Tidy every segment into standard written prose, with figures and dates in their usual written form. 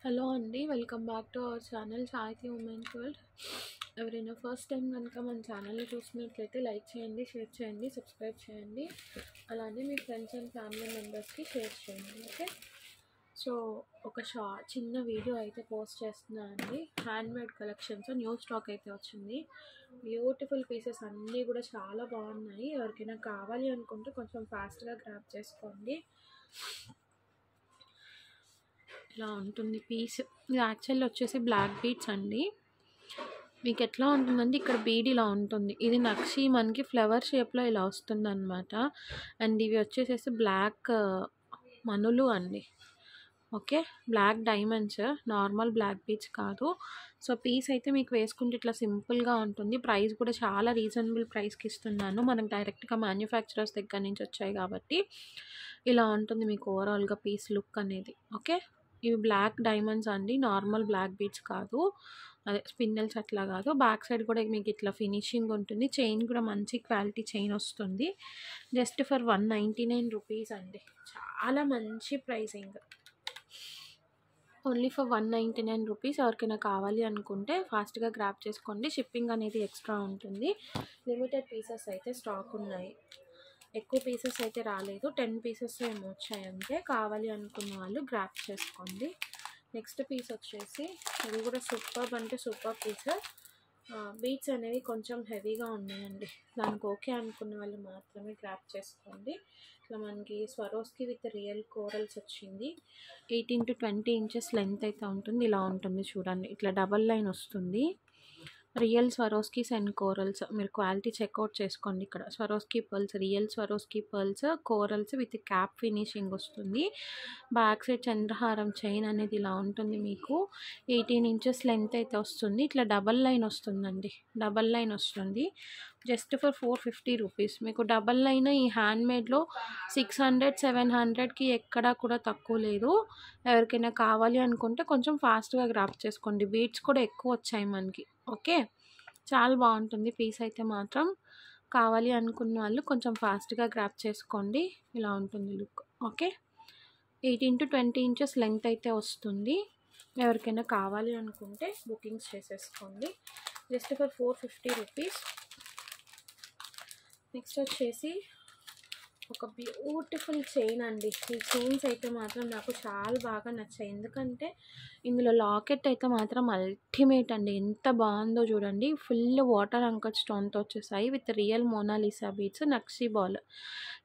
Hello అండి. Welcome back to our channel సాహితీ women's world. ఎవరైనా ఫస్ట్ టైం కనుక మన ఛానల్ని చూసినట్లయితే లైక్ చేయండి, షేర్ చేయండి, సబ్స్క్రైబ్ చేయండి. అలానే మీ ఫ్రెండ్స్ అండ్ ఫ్యామిలీ మెంబర్స్కి షేర్ చేయండి. ఓకే, సో ఒక చిన్న వీడియో అయితే పోస్ట్ చేస్తున్నాను అండి. హ్యాండ్మేడ్ కలెక్షన్స్ న్యూ స్టాక్ అయితే వచ్చింది. బ్యూటిఫుల్ పీసెస్ అన్నీ కూడా చాలా బాగున్నాయి. ఎవరికైనా కావాలి అనుకుంటే కొంచెం ఫాస్ట్గా గ్రాబ్ చేసుకోండి. ఇలా ఉంటుంది పీస్. ఇది యాక్చువల్లీ వచ్చేసి బ్లాక్ బీడ్స్ అండి. మీకు ఎట్లా ఉంటుందంటే ఇక్కడ బీడ్ ఇలా ఉంటుంది. ఇది నక్షి మనకి ఫ్లవర్ షేప్లో ఇలా వస్తుంది అనమాట. అండ్ ఇవి వచ్చేసేసి బ్లాక్ మనులు అండి. Okay, black diamonds, normal black beads కాదు. సో పీస్ అయితే మీకు వేసుకుంటే ఇట్లా సింపుల్గా ఉంటుంది. ప్రైస్ కూడా చాలా రీజనబుల్ ప్రైస్కి ఇస్తున్నాను. మనకు డైరెక్ట్గా మ్యానుఫ్యాక్చరర్స్ దగ్గర నుంచి వచ్చాయి కాబట్టి ఇలా ఉంటుంది మీకు ఓవరాల్గా పీస్ లుక్ అనేది. ఓకే, ఇవి బ్లాక్ డైమండ్స్ అండి, నార్మల్ బ్లాక్ బీడ్స్ కాదు, అదే స్పిన్నల్స్ అట్లా కాదు. బ్యాక్ సైడ్ కూడా మీకు ఇట్లా ఫినిషింగ్ ఉంటుంది. చైన్ కూడా మంచి క్వాలిటీ చైన్ వస్తుంది. జస్ట్ ఫర్ 199 రూపీస్ అండి. చాలా మంచి ప్రైసింగ్, ఓన్లీ ఫర్ 199 రూపీస్. ఎవరికైనా కావాలి అనుకుంటే ఫాస్ట్గా గ్రాప్ చేసుకోండి. షిప్పింగ్ అనేది ఎక్స్ట్రా ఉంటుంది. లిమిటెడ్ పీసెస్ అయితే స్టాక్ ఉన్నాయి. ఎక్కువ పీసెస్ అయితే రాలేదు, 10 పీసెస్ ఏమో వచ్చాయి అంతే. కావాలి అనుకున్న వాళ్ళు గ్రాప్ చేసుకోండి. నెక్స్ట్ పీస్ వచ్చేసి ఇది కూడా సూపర్ అంటే సూపర్ పీస్. బీట్స్ అనేవి కొంచెం హెవీగా ఉన్నాయండి. దానికి ఓకే అనుకున్న వాళ్ళు మాత్రమే గ్రాప్ చేసుకోండి. ఇట్లా మనకి స్వరోస్కి విత్ రియల్ కోరల్స్ వచ్చింది. 18 to 20 ఇంచెస్ లెంత్ అయితే ఉంటుంది. ఇలా ఉంటుంది చూడండి, ఇట్లా డబల్ లైన్ వస్తుంది. రియల్ స్వరోస్కీస్ అండ్ కోరల్స్, మీరు క్వాలిటీ చెక్అవుట్ చేసుకోండి. ఇక్కడ Swarovski pearls, real Swarovski pearls, corals with cap finishing వస్తుంది. బ్యాక్ సైడ్ చంద్రహారం చైన్ అనేది ఇలా ఉంటుంది. మీకు 18 ఇంచెస్ లెంత్ అయితే వస్తుంది. ఇట్లా డబల్ లైన్ వస్తుందండి, డబల్ లైన్ వస్తుంది. Just for 450 rupees. మీకు డబల్ లైన్ ఈ హ్యాండ్మేడ్లో 600, 700కి ఎక్కడా కూడా తక్కువ లేదు. ఎవరికైనా కావాలి అనుకుంటే కొంచెం ఫాస్ట్గా గ్రాప్ చేసుకోండి. బీట్స్ కూడా ఎక్కువ వచ్చాయి మనకి. ఓకే, చాలా బాగుంటుంది పీస్ అయితే మాత్రం. కావాలి అనుకున్న వాళ్ళు కొంచెం ఫాస్ట్గా గ్రాప్ చేసుకోండి. ఇలా ఉంటుంది look. Okay, 18 to 20 inches length అయితే వస్తుంది. ఎవరికైనా కావాలి అనుకుంటే బుకింగ్స్ చేసేసుకోండి. Just for 450 rupees. నెక్స్ట్ వచ్చేసి ఒక బ్యూటిఫుల్ చైన్ అండి. ఈ చైన్స్ అయితే మాత్రం నాకు చాలా బాగా నచ్చాయి. ఎందుకంటే ఇందులో లాకెట్ అయితే మాత్రం అల్టిమేట్ అండి. ఎంత బాగుందో చూడండి. ఫుల్ వాటర్ అంకట్ స్టోన్తో వచ్చేసాయి విత్ రియల్ మోనాలిసా బీడ్స్, నక్షి బాల్.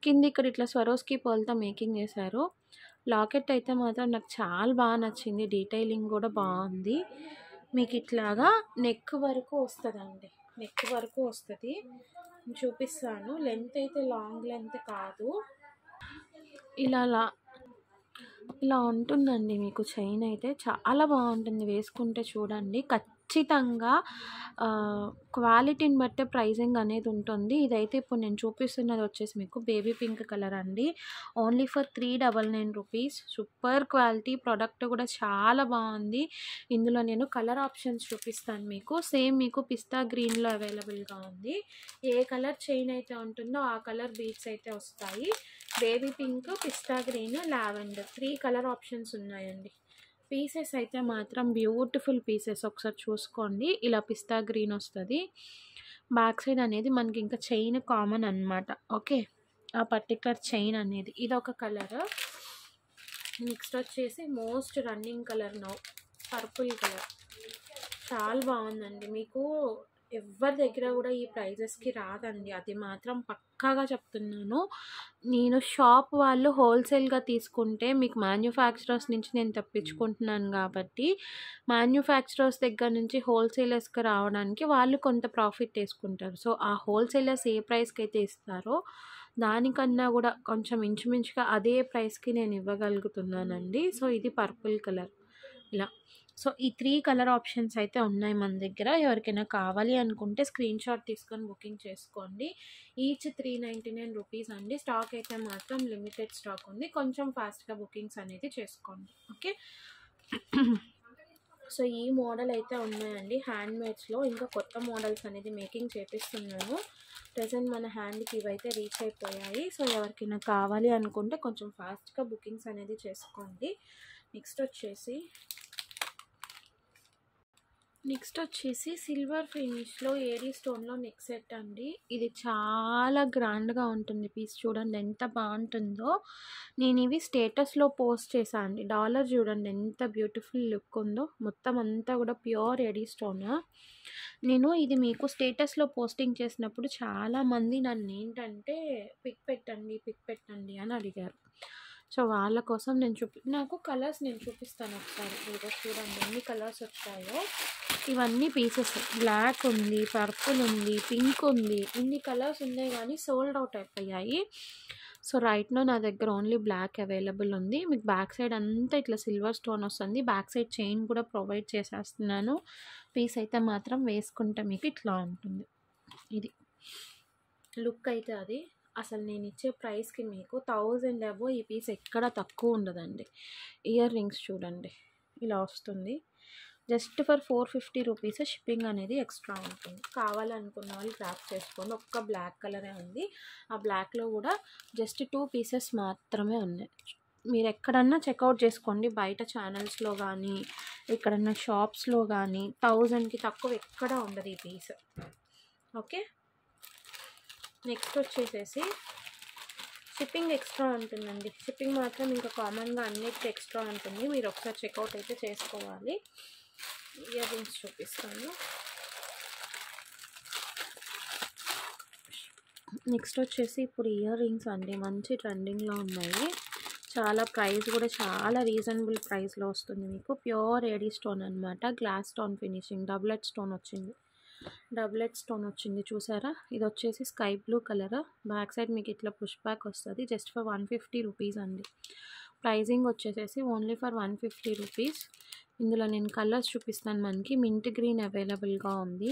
కింద ఇక్కడ ఇట్లా స్వరోస్కీ పర్ల్తో మేకింగ్ చేశారు. లాకెట్ అయితే మాత్రం నాకు చాలా బాగా నచ్చింది. డీటెయిలింగ్ కూడా బాగుంది. మీకు ఇట్లాగా నెక్ వరకు వస్తుందండి, నెక్ వరకు వస్తుంది. చూపిస్తాను. లెంత్ అయితే లాంగ్ లెంత్ కాదు, ఇలా ఉంటుందండి. మీకు చైన్ అయితే చాలా బాగుంటుంది వేసుకుంటే. చూడండి, ఖచ్చితంగా క్వాలిటీని బట్టే ప్రైజింగ్ అనేది ఉంటుంది. ఇదైతే ఇప్పుడు నేను చూపిస్తున్నది వచ్చేసి మీకు బేబీ పింక్ కలర్ అండి. Only for 399 rupees. Super quality product కూడా చాలా బాగుంది. ఇందులో నేను కలర్ ఆప్షన్స్ చూపిస్తాను మీకు. సేమ్ మీకు పిస్తా గ్రీన్లో అవైలబుల్గా ఉంది. ఏ కలర్ చైన్ అయితే ఉంటుందో ఆ కలర్ బీడ్స్ అయితే వస్తాయి. బేబీ పింక్, పిస్తా గ్రీన్, లావెండర్ 3 కలర్ ఆప్షన్స్ ఉన్నాయండి. పీసెస్ అయితే మాత్రం బ్యూటిఫుల్ పీసెస్. ఒకసారి చూసుకోండి. ఇలా పిస్తా గ్రీన్ వస్తుంది. బ్యాక్ సైడ్ అనేది మనకి ఇంకా చైన్ కామన్ అన్నమాట. ఓకే, ఆ పర్టికులర్ చైన్ అనేది ఇదొక కలర్. నెక్స్ట్ వచ్చేసి most running colour now purple colour. చాలా బాగుందండి. మీకు ఎవరి దగ్గర కూడా ఈ ప్రైజెస్కి రాదండి, అది మాత్రం పక్కాగా చెప్తున్నాను. నేను షాప్ వాళ్ళు హోల్సేల్గా తీసుకుంటే మీకు మ్యానుఫ్యాక్చరర్స్ నుంచి నేను తెప్పించుకుంటున్నాను కాబట్టి మ్యానుఫ్యాక్చరర్స్ దగ్గర నుంచి హోల్సేలర్స్కి రావడానికి వాళ్ళు కొంత ప్రాఫిట్ వేసుకుంటారు. సో ఆ హోల్సేలర్స్ ఏ ప్రైస్కి అయితే ఇస్తారో దానికన్నా కూడా కొంచెం ఇంచుమించుగా అదే ప్రైస్కి నేను ఇవ్వగలుగుతున్నానండి. సో ఇది పర్పుల్ కలర్ ఇలా. సో ఈ 3 కలర్ ఆప్షన్స్ అయితే ఉన్నాయి మన దగ్గర. ఎవరికైనా కావాలి అనుకుంటే స్క్రీన్ షాట్ తీసుకొని బుకింగ్ చేసుకోండి. ఈచ్ 399 రూపీస్ అండి. స్టాక్ అయితే మాత్రం లిమిటెడ్ స్టాక్ ఉంది. కొంచెం ఫాస్ట్గా బుకింగ్స్ అనేది చేసుకోండి. ఓకే, సో ఈ మోడల్ అయితే ఉన్నాయండి హ్యాండ్మేడ్స్లో. ఇంకా కొత్త మోడల్స్ అనేది మేకింగ్ చేపిస్తున్నాను. ప్రజెంట్ మన హ్యాండ్కి ఇవైతే రీచ్ అయిపోయాయి. సో ఎవరికైనా కావాలి అనుకుంటే కొంచెం ఫాస్ట్గా బుకింగ్స్ అనేది చేసుకోండి. నెక్స్ట్ వచ్చేసి నెక్స్ట్ వచ్చేసి సిల్వర్ ఫినిష్‌లో ఏడీ స్టోన్‌లో నెక్ సెట్ అండి. ఇది చాలా గ్రాండ్‌గా ఉంటుంది పీస్ చూడండి ఎంత బావుంటుందో. నేనివి స్టేటస్‌లో పోస్ట్ చేశా అండి. డాలర్ చూడండి ఎంత బ్యూటిఫుల్ లుక్ ఉందో. మొత్తం అంతా కూడా ప్యూర్ ఏడీ స్టోన్. నేను ఇది మీకు స్టేటస్‌లో పోస్టింగ్ చేసినప్పుడు చాలామంది నన్నేంటంటే పిక్ పెట్టండి అని అడిగారు. సో, వాళ్ళ కోసం నాకు కలర్స్ నేను చూపిస్తాను ఒకసారి. ఇదిగో చూడండి ఎన్ని కలర్స్ వచ్చాయో. ఇవన్నీ పీసెస్ బ్లాక్ ఉంది, పర్పుల్ ఉంది, పింక్ ఉంది. ఇన్ని కలర్స్ ఉన్నాయి కానీ సోల్డ్ అవుట్ అయిపోయాయి. సో, రైట్ నౌ నా దగ్గర ఓన్లీ బ్లాక్ అవైలబుల్ ఉంది. మీకు బ్యాక్ సైడ్ అంతా ఇట్లా సిల్వర్ స్టోన్ వస్తుంది. బ్యాక్ సైడ్ చైన్ కూడా ప్రొవైడ్ చేసేస్తున్నాను. పీస్ అయితే మాత్రం వేసుకుంటే మీకు ఇట్లా ఉంటుంది. ఇది లుక్ అయితే అది. అసలు నేను ఇచ్చే ప్రైస్‌కి మీకు 1000 అబోవ్ ఈ పీస్ ఎక్కడ తక్కువ ఉండదండి. ఇయర్ రింగ్స్ చూడండి ఇలా వస్తుంది. జస్ట్ ఫర్ 450 రూపీసే షిప్పింగ్ అనేది ఎక్స్ట్రా ఉంటుంది. కావాలనుకున్న వాళ్ళు గ్రాబ్ చేసుకోండి. ఒక్క బ్లాక్ కలరే ఉంది. ఆ బ్లాక్‌లో కూడా జస్ట్ 2 పీసెస్ మాత్రమే ఉన్నాయి. మీరు ఎక్కడన్నా చెక్అవుట్ చేసుకోండి. బయట ఛానల్స్‌లో కానీ, ఎక్కడన్నా షాప్స్‌లో కానీ 1000కి తక్కువ ఎక్కడ ఉండదు ఈ పీస్. ఓకే. నెక్స్ట్ వచ్చేసేసి షిప్పింగ్ ఎక్స్ట్రా ఉంటుందండి. షిప్పింగ్ మాత్రం ఇంకా కామన్గా అన్నిటికీ ఎక్స్ట్రా ఉంటుంది. మీరు ఒకసారి చెక్అవుట్ అయితే చేసుకోవాలి. ఇయర్ రింగ్స్ చూపిస్తాను. నెక్స్ట్ వచ్చేసి ఇప్పుడు ఇయర్ రింగ్స్ అండి మంచి ట్రెండింగ్లో ఉన్నాయి. చాలా ప్రైస్ కూడా చాలా రీజనబుల్ ప్రైస్లో వస్తుంది మీకు. ప్యూర్ ఏడీ స్టోన్ అనమాట. గ్లాస్ స్టోన్ ఫినిషింగ్ డబులెట్ స్టోన్ వచ్చింది చూసారా. ఇది వచ్చేసి sky blue colour. Back side మీకు ఇట్లా పుష్ బ్యాక్ వస్తుంది. జస్ట్ ఫర్ 150 రూపీస్ అండి. ప్రైజింగ్ వచ్చేసేసి ఓన్లీ ఫర్ 150 రూపీస్. ఇందులో నేను కలర్స్ చూపిస్తాను. మనకి మింట్ గ్రీన్ అవైలబుల్గా ఉంది.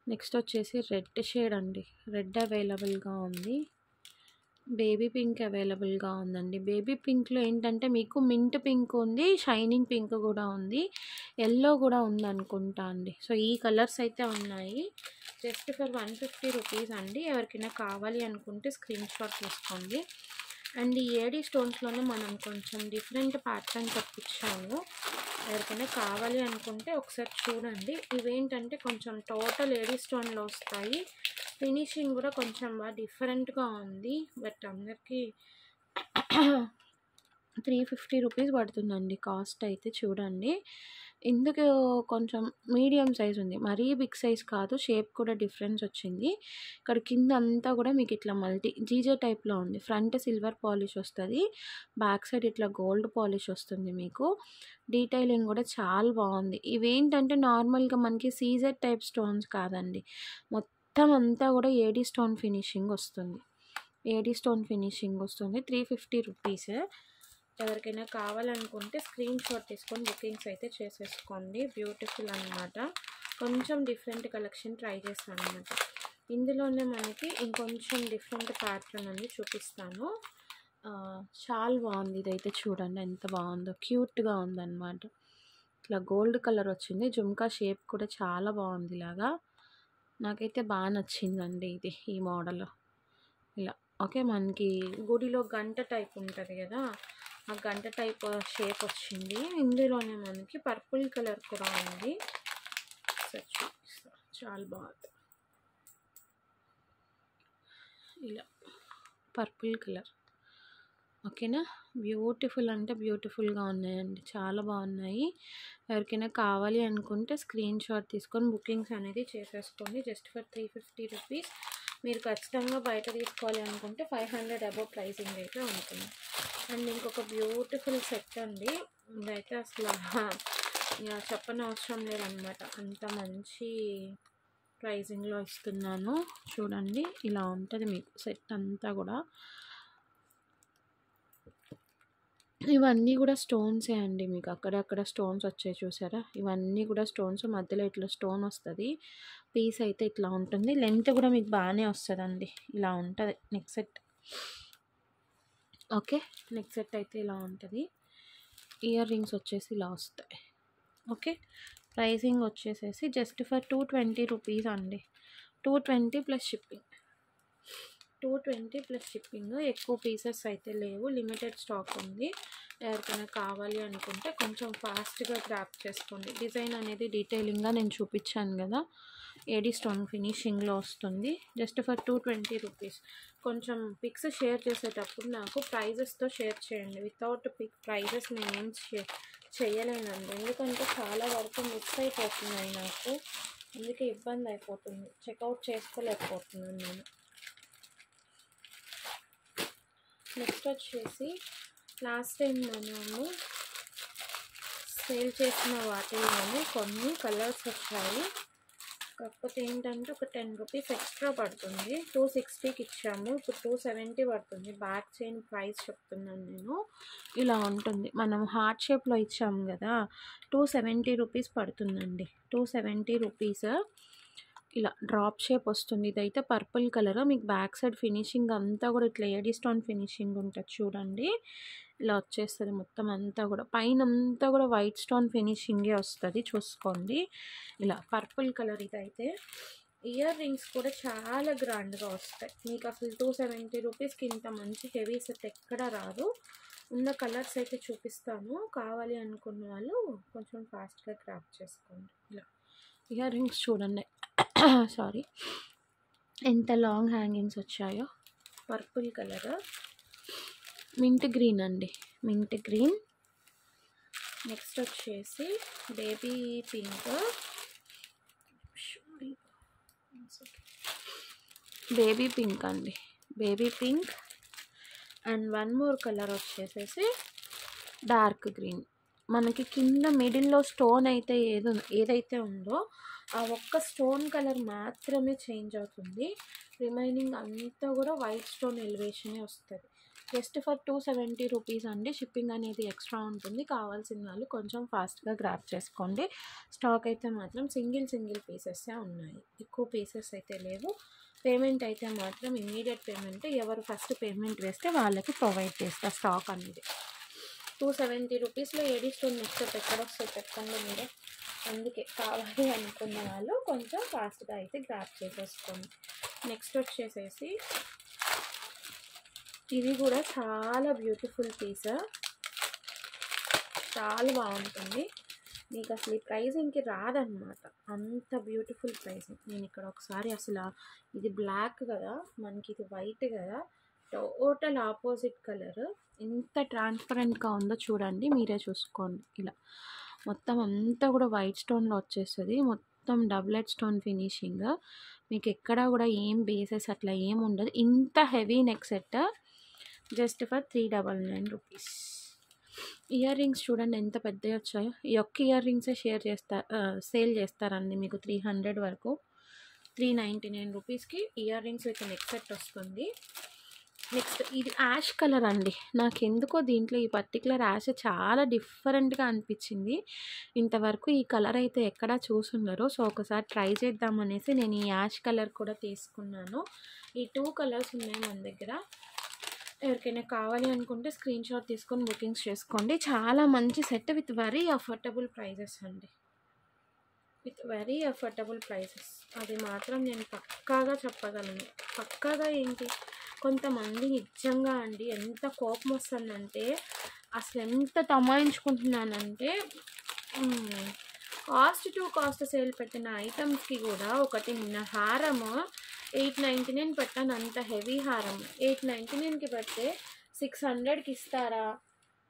నెక్స్ట్ వచ్చేసి రెడ్ షేడ్ అండి. రెడ్ అవైలబుల్గా ఉంది. బేబీ పింక్ అవైలబుల్గా ఉందండి. బేబీ పింక్లో ఏంటంటే మీకు మింట్ పింక్ ఉంది, షైనింగ్ పింక్ కూడా ఉంది, ఎల్లో కూడా ఉందనుకుంటా అండి. సో ఈ కలర్స్ అయితే ఉన్నాయి. జస్ట్ ఫర్ 150 రూపీస్ అండి. ఎవరికైనా కావాలి అనుకుంటే స్క్రీన్ షాట్ తీసుకోండి. అండ్ ఈ ఏడీ స్టోన్స్లోనే మనం కొంచెం డిఫరెంట్ ప్యాటర్న్ తెప్పించాము. ఎవరికైనా కావాలి అనుకుంటే ఒకసారి చూడండి. ఇవేంటంటే కొంచెం టోటల్ ఏడీ స్టోన్లో వస్తాయి. ఫినిషింగ్ కూడా కొంచెం బాగా డిఫరెంట్గా ఉంది. బట్ అందరికీ 350 రూపీస్ పడుతుందండి కాస్ట్ అయితే. చూడండి ఇందుకు కొంచెం మీడియం సైజ్ ఉంది, మరీ బిగ్ సైజ్ కాదు. షేప్ కూడా డిఫరెన్స్ వచ్చింది. ఇక్కడ కింద అంతా కూడా మీకు ఇట్లా మల్టీ జీజే టైప్లో ఉంది. ఫ్రంట్ సిల్వర్ పాలిష్ వస్తుంది, బ్యాక్ సైడ్ ఇట్లా గోల్డ్ పాలిష్ వస్తుంది. మీకు డీటెయిలింగ్ కూడా చాలా బాగుంది. ఇవేంటంటే నార్మల్గా మనకి సీజెడ్ టైప్ స్టోన్స్ కాదండి. మొత్తం అంతా కూడా ఏడీ స్టోన్ ఫినిషింగ్ వస్తుంది. 350 రూపీస్. ఎవరికైనా కావాలనుకుంటే స్క్రీన్ షాట్ తీసుకొని బుకింగ్స్ అయితే చేసేసుకోండి. బ్యూటిఫుల్ అనమాట. కొంచెం డిఫరెంట్ కలెక్షన్ ట్రై చేస్తాను అనమాట. ఇందులోనే మనకి ఇంకొంచెం డిఫరెంట్ ప్యాటర్న్ అని చూపిస్తాను. చాలా బాగుంది. ఇదైతే చూడండి ఎంత బాగుందో, క్యూట్గా ఉందన్నమాట. ఇట్లా గోల్డ్ కలర్ వచ్చింది. జుమ్కా షేప్ కూడా చాలా బాగుంది. ఇలాగా నాకైతే బాగా నచ్చిందండి ఇది, ఈ మోడల్. ఇలా ఓకే. మనకి గుడిలో గంట టైప్ ఉంటుంది కదా, ఆ గంట టైప్ షేప్ వచ్చింది. ఇందులోనే మనకి పర్పుల్ కలర్ కూడా ఉంది. చాలా బాగుంది. ఇలా పర్పుల్ కలర్ ఓకేనా. బ్యూటిఫుల్ అంటే బ్యూటిఫుల్గా ఉన్నాయండి. చాలా బాగున్నాయి. ఎవరికైనా కావాలి అనుకుంటే స్క్రీన్ షాట్ తీసుకొని బుకింగ్స్ అనేది చేసేసుకోండి. Just for 350 rupees. మీరు ఖచ్చితంగా బయట తీసుకోవాలి అనుకుంటే 500 అబోవ్ ప్రైసింగ్ అయితే ఉంటుంది. అండ్ ఇంకొక బ్యూటిఫుల్ సెట్ అండి. ఇదైతే అసలు చెప్పనవసరం లేదనమాట. అంత మంచి ప్రైజింగ్లో ఇస్తున్నాను. చూడండి ఇలా ఉంటుంది మీకు సెట్ అంతా కూడా. ఇవన్నీ కూడా స్టోన్సే అండి. మీకు అక్కడక్కడ స్టోన్స్ వచ్చాయి చూసారా. ఇవన్నీ కూడా స్టోన్స్. మధ్యలో ఇట్లా స్టోన్ వస్తుంది. పీస్ అయితే ఇట్లా ఉంటుంది. లెంత్ కూడా మీకు బాగానే వస్తుందండి. ఇలా ఉంటుంది neck set. Okay. Neck set అయితే ఇలా ఉంటుంది. ఇయర్ రింగ్స్ వచ్చేసి ఇలా వస్తాయి. ఓకే. ప్రైసింగ్ వచ్చేసేసి జస్ట్ ఫర్ 220 రూపీస్ అండి. 220 ప్లస్ షిప్పింగ్. 220 plus shipping. ఎక్కువ పీసెస్ అయితే లేవు, లిమిటెడ్ స్టాక్ ఉంది. ఎవరికైనా కావాలి అనుకుంటే కొంచెం ఫాస్ట్గా గ్రాప్ చేసుకోండి. డిజైన్ అనేది డీటెయిలింగ్గా నేను చూపించాను కదా, ఏడీ స్టోన్ ఫినిషింగ్లో వస్తుంది. Just for 220 rupees. కొంచెం పిక్స్ షేర్ చేసేటప్పుడు నాకు ప్రైజెస్తో షేర్ చేయండి. వితౌట్ ప్రైజెస్ నేను ఏం చేయలేనండి, ఎందుకంటే చాలా వరకు మిస్ అయిపోతున్నాయి నాకు, అందుకే ఇబ్బంది అయిపోతుంది, చెక్అవుట్ చేసుకోలేకపోతున్నాను నేను. నెక్స్ట్ వచ్చేసి లాస్ట్ టైం మనము సేల్ చేసిన వాటిలోనే కొన్ని కలర్స్ వచ్చాయి. కాకపోతే ఏంటంటే ఒక 10 రూపీస్ ఎక్స్ట్రా పడుతుంది. 260కి ఇచ్చాము, ఇప్పుడు 270 పడుతుంది. బ్యాక్ చైన్ ప్రైస్ చెప్తున్నాను నేను. ఇలా ఉంటుంది, మనం హార్ట్ షేప్లో ఇచ్చాము కదా, 270 రూపీస్ పడుతుందండి. 270 రూపీస్. ఇలా డ్రాప్ షేప్ వస్తుంది. ఇదైతే పర్పుల్ కలర్. మీకు బ్యాక్ సైడ్ ఫినిషింగ్ అంతా కూడా ఇట్లా ఏడీ స్టోన్ ఫినిషింగ్ ఉంటుంది చూడండి. ఇలా వచ్చేస్తుంది మొత్తం అంతా కూడా, పైన అంతా కూడా వైట్ స్టోన్ ఫినిషింగే వస్తుంది, చూసుకోండి. ఇలా పర్పుల్ కలర్. ఇదైతే ఇయర్ రింగ్స్ కూడా చాలా గ్రాండ్గా వస్తాయి. మీకు అసలు 270 రూపీస్కి ఇంత మంచి హెవీ సెట్ ఎక్కడ రాదు. ఉన్న కలర్స్ అయితే చూపిస్తాను, కావాలి అనుకున్న వాళ్ళు కొంచెం ఫాస్ట్గా గ్రాప్ చేసుకోండి. ఇలా ఇయర్ రింగ్స్ చూడండి, సారీ, ఎంత లాంగ్ హ్యాంగింగ్స్ వచ్చాయో. పర్పుల్ కలర్, మింట్ గ్రీన్ అండి, మింట్ గ్రీన్. నెక్స్ట్ వచ్చేసి బేబీ పింక్, బేబీ పింక్ అండి, baby pink. And one more colour వచ్చేసేసి డార్క్ గ్రీన్. మనకి కింద మిడిల్లో స్టోన్ అయితే ఏదైతే ఉందో ఆ ఒక్క స్టోన్ కలర్ మాత్రమే చేంజ్ అవుతుంది, రిమైనింగ్ అంతా కూడా వైట్ స్టోన్ ఎలివేషనే వస్తుంది. జస్ట్ ఫర్ 270 రూపీస్ అండి. షిప్పింగ్ అనేది ఎక్స్ట్రా ఉంటుంది. కావాల్సిన వాళ్ళు కొంచెం ఫాస్ట్గా గ్రాప్ చేసుకోండి. స్టాక్ అయితే మాత్రం సింగిల్ పీసెస్సే ఉన్నాయి, ఎక్కువ పీసెస్ అయితే లేవు. పేమెంట్ అయితే మాత్రం ఇమీడియట్ పేమెంట్, ఎవరు ఫస్ట్ పేమెంట్ వేస్తే వాళ్ళకి ప్రొవైడ్ చేస్తా స్టాక్ అనేది. 270 రూపీస్లో ఏడీ స్టోన్ నెక్స్ట్ ఎక్కడ వస్తుంది చెప్పండి మీరే. అందుకే కావాలి అనుకున్న వాళ్ళు కొంచెం ఫాస్ట్గా అయితే గ్రాప్ చేసేసుకోండి. నెక్స్ట్ వచ్చేసేసి ఇది కూడా చాలా బ్యూటిఫుల్ పీస్, చాలా బాగుంటుంది. మీకు అసలు ఈ ప్రైజింగ్కి రాదనమాట, అంత బ్యూటిఫుల్ ప్రైజింగ్. నేను ఇక్కడ ఒకసారి అసలు, ఇది బ్లాక్ కదా, మనకి ఇది వైట్ కదా, టోటల్ ఆపోజిట్ కలర్. ఎంత ట్రాన్స్పరెంట్గా ఉందో చూడండి, మీరే చూసుకోండి. ఇలా మొత్తం అంతా కూడా వైట్ స్టోన్లో వచ్చేస్తుంది, మొత్తం డబులెట్ స్టోన్ ఫినిషింగ్. మీకు ఎక్కడ కూడా ఏం బేసెస్ అట్లా ఏం ఉండదు. ఇంత heavy neck set just for 399 rupees. Ear rings చూడండి ఎంత పెద్దవి వచ్చాయో. ఈ ఒక్క ఇయర్ రింగ్సే సేల్ చేస్తారండి మీకు 300 వరకు. 399 రూపీస్కి ear rings with neck set వస్తుంది. నెక్స్ట్ ఇది యాష్ కలర్ అండి. నాకు ఎందుకో దీంట్లో ఈ పర్టికులర్ యాష్ చాలా డిఫరెంట్గా అనిపించింది. ఇంతవరకు ఈ కలర్ అయితే ఎక్కడా చూసుండరు. సో ఒకసారి ట్రై చేద్దామనేసి నేను ఈ యాష్ కలర్ కూడా తీసుకున్నాను. ఈ 2 కలర్స్ ఉన్నాయి మన దగ్గర. ఎవరికైనా కావాలి అనుకుంటే స్క్రీన్ షాట్ తీసుకొని బుకింగ్స్ చేసుకోండి. చాలా మంచి set with very affordable prices అండి, విత్ వెరీ అఫోర్డబుల్ ప్రైజెస్. అది మాత్రం నేను పక్కాగా చెప్పగలను. పక్కాగా ఏంటి, కొంతమంది నిజంగా అండి ఎంత కోపం వస్తుందంటే, అసలు ఎంత తమాయించుకుంటున్నానంటే, కాస్ట్ సేల్ పెట్టిన ఐటమ్స్కి కూడా ఒకటి నిన్న హారము 899 పెట్టాను, అంత హెవీ హారం 899కి పెడితే 600కి ఇస్తారా,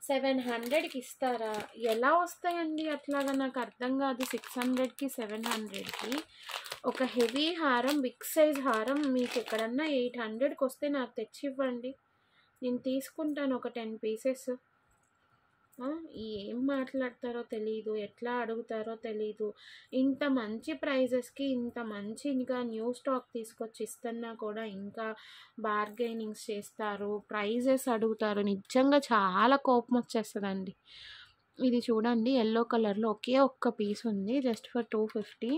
700కి ఇస్తారా? ఎలా వస్తాయండి అట్లాగా, నాకు అర్థం కాదు. 600కి 700కి ఒక హెవీ హారం, బిగ్ సైజ్ హారం మీకు ఎక్కడన్నా 800కి వస్తే నాకు తెచ్చి ఇవ్వండి, నేను తీసుకుంటాను ఒక 10 పీసెస్. ఏం మాట్లాడతారో తెలీదు, ఎట్లా అడుగుతారో తెలీదు. ఇంత మంచి ప్రైజెస్కి ఇంత మంచిగా న్యూ స్టాక్ తీసుకొచ్చి ఇస్తున్నా కూడా ఇంకా బార్గెనింగ్స్ చేస్తారు, ప్రైజెస్ అడుగుతారు. నిజంగా చాలా కోపం వచ్చేస్తుందండి. ఇది చూడండి ఎల్లో కలర్లో ఒకే ఒక్క పీస్ ఉంది, జస్ట్ ఫర్ 250.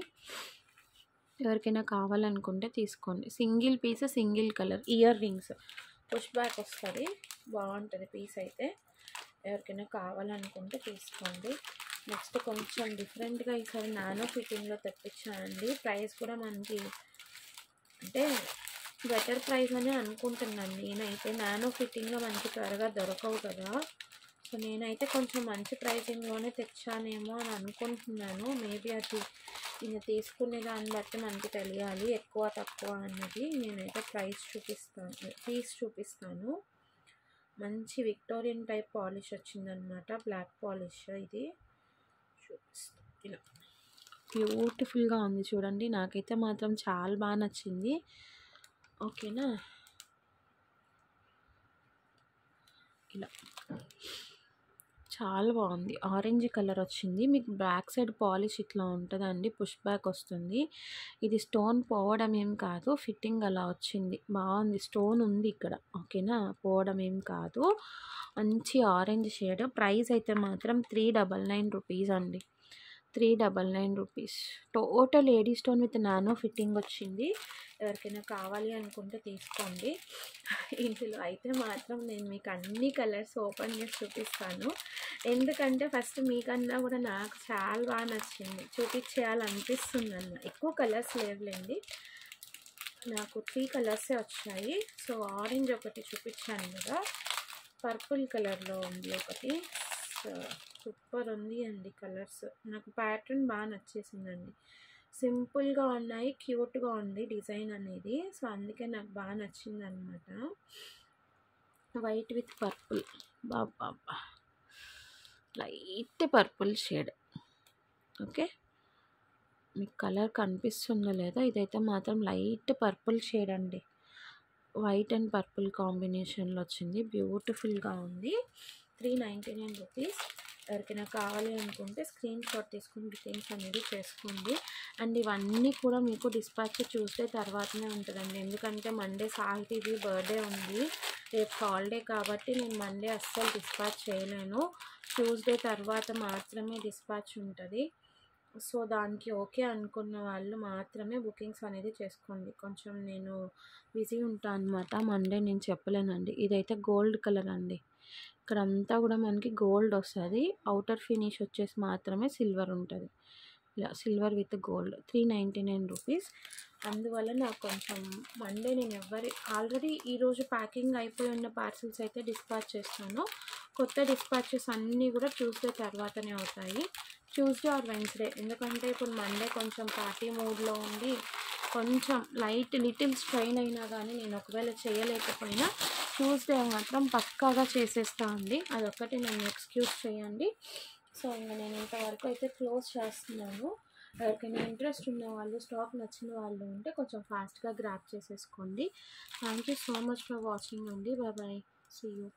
ఎవరికైనా కావాలనుకుంటే తీసుకోండి. Single piece, single colour earrings, push back వస్తుంది, బాగుంటుంది పీస్ అయితే. ఎవరికైనా కావాలనుకుంటే తీసుకోండి. నెక్స్ట్ కొంచెం డిఫరెంట్గా ఈసారి నానో ఫిట్టింగ్లో తెప్పించానండి. ప్రైస్ కూడా మనకి అంటే బెటర్ ప్రైస్ అని అనుకుంటున్నాను నేనైతే. నానో ఫిట్టింగ్‌లో మనకి త్వరగా దొరకవు కదా! సో, నేనైతే కొంచెం మంచి ప్రైజింగ్‌లోనే తెచ్చానేమో అని అనుకుంటున్నాను. మేబీ అది ఇంక తీసుకునే దాన్ని బట్టి మనకి తెలియాలి ఎక్కువ, తక్కువ అన్నది. నేనైతే తీసి చూపిస్తాను. మంచి విక్టోరియన్ టైప్ పాలిష్ వచ్చిందనమాట. బ్లాక్ పాలిష్ ఇది. చూపిస్తాను ఇలా. బ్యూటిఫుల్‌గా ఉంది చూడండి. నాకైతే మాత్రం చాలా బాగా నచ్చింది. ఓకేనా? ఇలా చాలా బాగుంది. ఆరెంజ్ కలర్ వచ్చింది. మీకు బ్యాక్ సైడ్ పాలిష్ ఇట్లా ఉంటుందండి. పుష్ బ్యాక్ వస్తుంది. ఇది స్టోన్ పోవడం ఏం కాదు. ఫిట్టింగ్ అలా వచ్చింది. బాగుంది. స్టోన్ ఉంది ఇక్కడ. ఓకేనా? పోవడం ఏం కాదు. మంచి ఆరెంజ్ షేడ్. ప్రైస్ అయితే మాత్రం 399 రూపీస్ అండి. 399 rupees. Total AD stone with nano fitting వచ్చింది. ఎవరికైనా కావాలి అనుకుంటే తీసుకోండి. ఇందులో అయితే మాత్రం నేను మీకు అన్ని కలర్స్ ఓపెన్ చేసి చూపిస్తాను. ఎందుకంటే ఫస్ట్ మీకన్నా కూడా నాకు చాలా బాగా నచ్చింది. చూపించేయాలనిపిస్తుంది అన్న. ఎక్కువ కలర్స్ లేవులేండి. నాకు 3 కలర్సే వచ్చాయి. సో, ఆరెంజ్ ఒకటి చూపించాను కదా, పర్పుల్ కలర్లో ఉంది ఒకటి. సో, సూపర్ ఉంది అండి కలర్స్. నాకు ప్యాటర్న్ బాగా నచ్చేసిందండి. సింపుల్గా ఉన్నాయి, క్యూట్గా ఉంది డిజైన్ అనేది. సో, అందుకే నాకు బాగా నచ్చింది అనమాట. White with purple. Baba, light purple shade. Okay, మీకు కలర్ కనిపిస్తుందో లేదా? ఇదైతే మాత్రం లైట్ పర్పుల్ షేడ్ అండి. వైట్ అండ్ పర్పుల్ కాంబినేషన్లో వచ్చింది. బ్యూటిఫుల్గా ఉంది. 399 రూపీస్. ఎవరికైనా కావాలి అనుకుంటే స్క్రీన్ షాట్ తీసుకుని బుకింగ్స్ అనేది చేసుకోండి. అండ్ ఇవన్నీ కూడా మీకు డిస్పాచ్ ట్యూస్డే తర్వాతనే ఉంటుందండి. ఎందుకంటే మండే సాహితీది బర్త్డే ఉంది. రేపు హాలిడే కాబట్టి నేను మండే అస్సలు డిస్పాచ్ చేయలేను. ట్యూస్డే తర్వాత మాత్రమే డిస్పాచ్ ఉంటుంది. సో, దానికి ఓకే అనుకున్న వాళ్ళు మాత్రమే బుకింగ్స్ అనేది చేసుకోండి. కొంచెం నేను బిజీ ఉంటాను అనమాట. మండే నేను చెప్పలేనండి. ఇదైతే గోల్డ్ కలర్ అండి. ఇక్కడంతా కూడా మనకి గోల్డ్ వస్తుంది. అవుటర్ ఫినిష్ వచ్చేసి మాత్రమే సిల్వర్ ఉంటుంది. ఇలా సిల్వర్ విత్ గోల్డ్. 399 రూపీస్. అందువల్ల నాకు కొంచెం మండే నేను ఆల్రెడీ ఈరోజు ప్యాకింగ్ అయిపోయి ఉన్న పార్సిల్స్ అయితే డిస్పాచ్ చేస్తాను. కొత్త డిస్పాచెస్ అన్నీ కూడా ట్యూస్డే తర్వాతనే అవుతాయి. Tuesday or Wednesday. ఎందుకంటే ఇప్పుడు మండే కొంచెం పార్టీ మూడ్లో ఉండి కొంచెం లిటిల్ స్ట్రెయిన్ అయినా కానీ నేను ఒకవేళ చేయలేకపోయినా ట్యూస్డే మాత్రం పక్కాగా చేసేస్తా అండి. అదొక్కటి నన్ను ఎక్స్క్యూజ్ చేయండి. సో, ఇంకా నేను ఇంతవరకు అయితే క్లోజ్ చేస్తున్నాను. ఎవరికైనా ఇంట్రెస్ట్ ఉన్న వాళ్ళు, స్టాక్ నచ్చిన వాళ్ళు ఉంటే కొంచెం ఫాస్ట్గా గ్రాప్ చేసేసుకోండి. Thank you so much for watching అండి. Bye bye. See you.